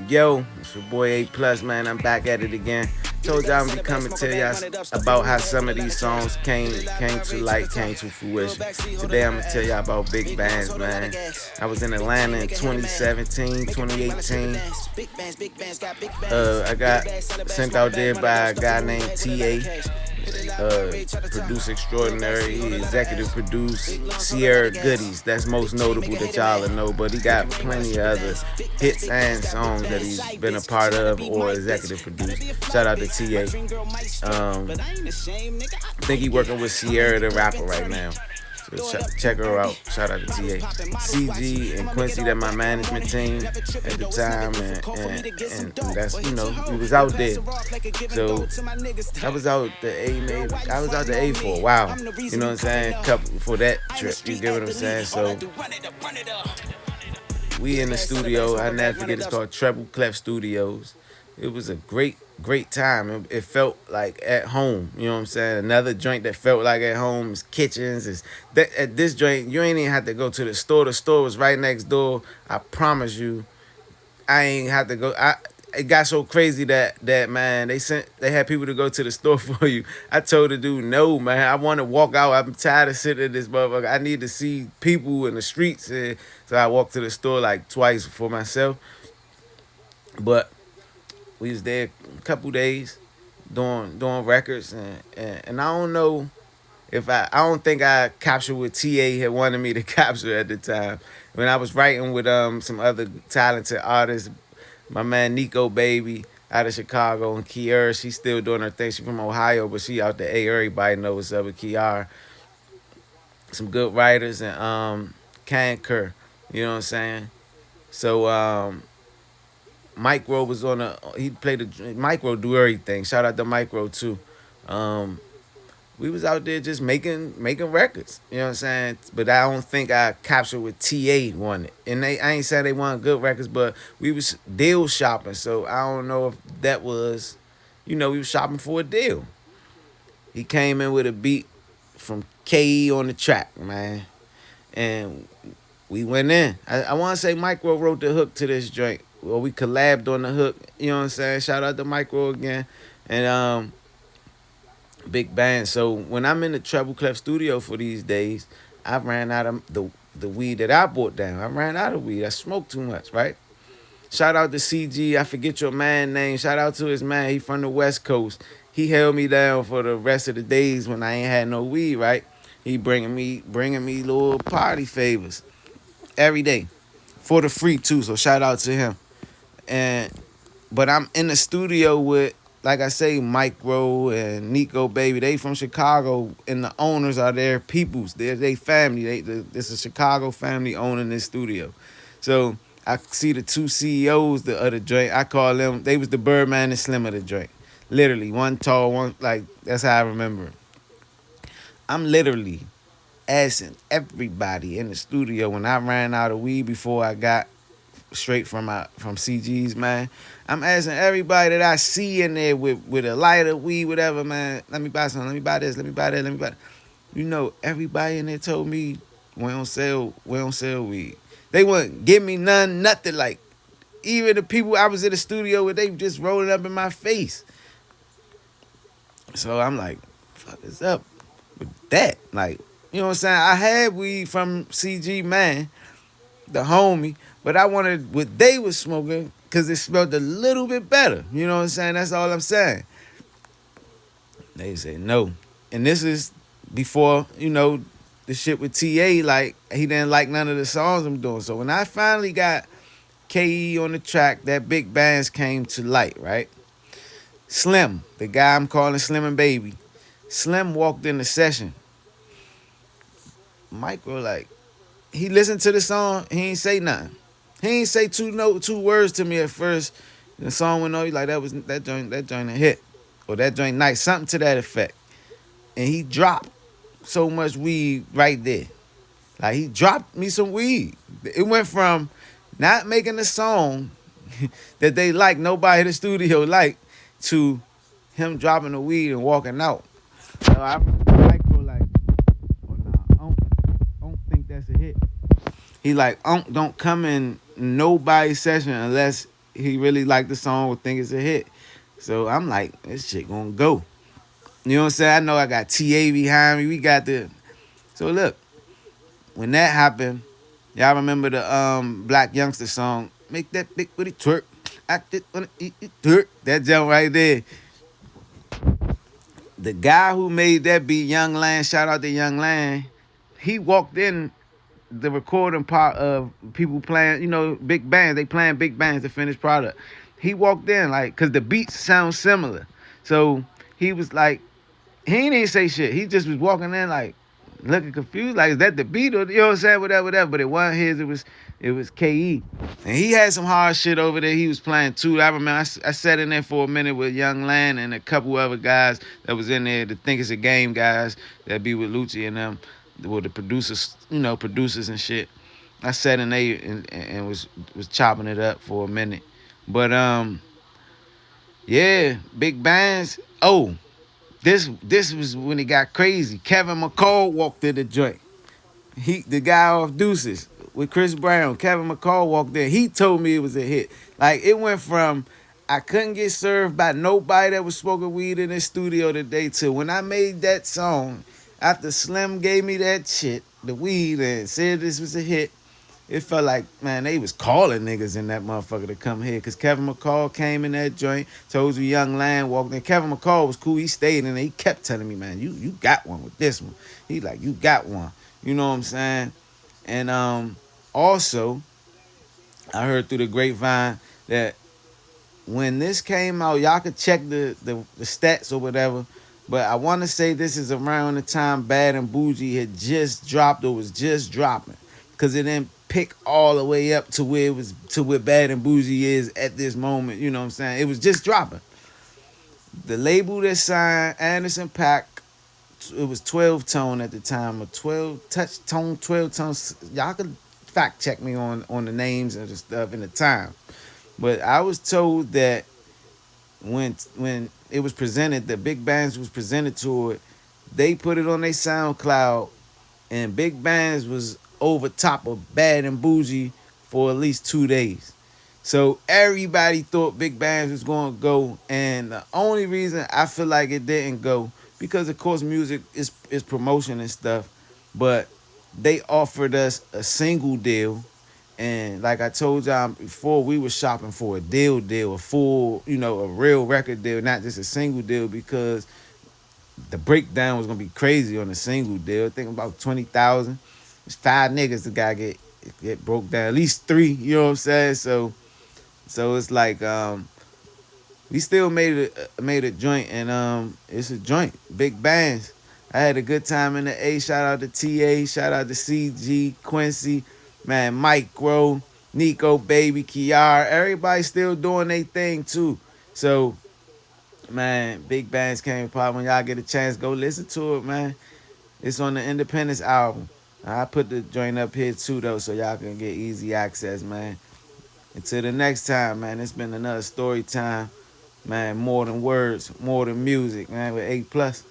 Yo, it's your boy A Plus, man. I'm back at it again. Told y'all I'm gonna be coming to tell y'all about how some of these songs came to light, came to fruition. Today I'm gonna tell y'all about Big Bandz, man. I was in Atlanta in 2017, 2018. I got sent out there by a guy named TA. Producer extraordinary. He executive produced Sierra Goodies. That's most notable that y'all know. But he got plenty of other hits and songs that he's been a part of or executive produced. Shout out to TA. I think he working with Sierra the rapper right now. So check her out. Shout out to TA. CG and Quincy, that my management team at the time, and that's we was out there. So I was out the A maybe I was out the A for a while. You know what I'm saying? Couple for that trip. You get what I'm saying? So we in the studio. I never forget. It's called Treble Clef Studios. It was a great time. It felt like at home. You know what I'm saying? Another joint that felt like at home is Kitchens. Is that at this joint you ain't even have to go to the store. The store was right next door. I promise you, I ain't have to go. It got so crazy that man they had people to go to the store for you. I told the dude no, man. I want to walk out. I'm tired of sitting in this motherfucker. I need to see people in the streets. And so I walked to the store like twice for myself. But we was there a couple days doing records and I don't know if I don't think I captured what TA had wanted me to capture at the time. When I was writing with some other talented artists, my man Nico Baby out of Chicago and Kiara, she's still doing her thing. She from Ohio, but she out the A. Everybody knows what's up with Kiara. Some good writers and Can Kerr. You know what I'm saying? So Micro was on he played the Micro do everything. Shout out to Micro too. Um, we was out there just making records. You know what I'm saying? But I don't think I captured what TA wanted. And I ain't saying they wanted good records, but we was deal shopping. So I don't know if that was, we was shopping for a deal. He came in with a beat from KE on the track, man. And we went in. I want to say Micro wrote the hook to this joint. Well, we collabed on the hook. You know what I'm saying? Shout out to Micro again. And Big Band. So when I'm in the Treble Clef studio for these days, I ran out of the weed that I bought down. I ran out of weed. I smoked too much, right? Shout out to CG. I forget your man name. Shout out to his man. He from the West Coast. He held me down for the rest of the days when I ain't had no weed, right? He bringing me little party favors every day for the free too. So shout out to him. And but I'm in the studio with, like I say, Micro and Nico Baby. They from Chicago, and the owners are their peoples. They're they family. This is a Chicago family owning this studio. So I see the two CEOs the other joint. I call them. They was the Birdman and Slim of the joint. Literally, one tall, one like that's how I remember it. I'm literally asking everybody in the studio when I ran out of weed before I got straight from CG's, man. I'm asking everybody that I see in there with a lighter, weed, whatever, man. Let me buy something. Let me buy this. Let me buy that. Let me buy that. Everybody in there told me we don't sell weed. They wouldn't give me nothing. Like even the people I was in the studio with, they just rolling up in my face. So I'm like, fuck is up with that? Like, you know what I'm saying? I had weed from CG, man, the homie, but I wanted what they was smoking because it smelled a little bit better. You know what I'm saying? That's all I'm saying. They say no. And this is before, the shit with TA, like, he didn't like none of the songs I'm doing. So when I finally got KE on the track, that Big Bands came to light, right? Slim, the guy I'm calling Slim and Baby. Slim walked in the session. Micro, like, he listened to the song, he ain't say nothing. He ain't say two words to me at first. The song went on, he like that joint a hit. Or that joint nice, something to that effect. And he dropped so much weed right there. Like he dropped me some weed. It went from not making a song that they like, nobody in the studio like, to him dropping the weed and walking out. So I remember Micro like, oh nah, I don't think that's a hit. He like, don't come in nobody's session unless he really liked the song, would think it's a hit. So I'm like, this shit gonna go. You know what I'm saying? I know I got TA behind me. We got the so look, when that happened, y'all remember the Black Youngster song, Make That Big Booty Twerk. I just wanna eat it twerk. That jump right there. The guy who made that beat, Young Land, shout out to Young Land, he walked in the recording part of people playing, big bands. They playing big bands, the finished product. He walked in like, cause the beats sound similar. So he was like, he didn't say shit. He just was walking in like, looking confused, like, is that the beat or you know what I'm saying, whatever, whatever. But it wasn't his. It was KE, and he had some hard shit over there. He was playing too. I remember I sat in there for a minute with Young Land and a couple other guys that was in there. The Think It's a Game guys that be with Lucci and them, were the producers, producers and shit. I sat in there and was chopping it up for a minute, but yeah, big bands. Oh, this was when it got crazy. Kevin McCall walked in the joint. The guy off Deuces with Chris Brown. Kevin McCall walked in. He told me it was a hit. Like, it went from I couldn't get served by nobody that was smoking weed in the studio today to when I made that song after Slim gave me that shit, the weed, and said this was a hit. It felt like, man, they was calling niggas in that motherfucker to come here. Because Kevin McCall came in that joint, told you Young Land walked in. Kevin McCall was cool. He stayed in there. He kept telling me, man, you got one with this one. He like, you got one. You know what I'm saying? And also, I heard through the grapevine that when this came out, y'all could check the stats or whatever, but I want to say this is around the time Bad and Bougie had just dropped or was just dropping, because it didn't pick all the way up to where Bad and Bougie is at this moment. You know what I'm saying? It was just dropping. The label that signed Anderson .Paak, it was 12 tone at the time, or 12 touch tone, 12 tones. Y'all can fact check me on the names and the stuff in the time. But I was told that when it was presented, the Big Bandz was presented to it, they put it on their SoundCloud, and Big Bandz was over top of Bad and Bougie for at least 2 days. So everybody thought Big Bandz was going to go, and the only reason I feel like it didn't go, because of course music is promotion and stuff, but they offered us a single deal. And like I told y'all before, we were shopping for a deal, a full, a real record deal, not just a single deal, because the breakdown was gonna be crazy on a single deal. I think about 20,000. It's 5 niggas the guy get broke down, at least 3. You know what I'm saying? So it's like we still made a joint, and it's a joint. Big Bandz. I had a good time in the A. Shout out to TA. Shout out to CG, Quincy, man, Micro, Nico, Baby, Kiara. Everybody still doing their thing too. So, man, Big Bandz came apart. When y'all get a chance, go listen to it, man. It's on the Independence album. I put the joint up here too, though, so y'all can get easy access, man. Until the next time, man, it's been another story time. Man, more than words, more than music, man, with 8 Plus.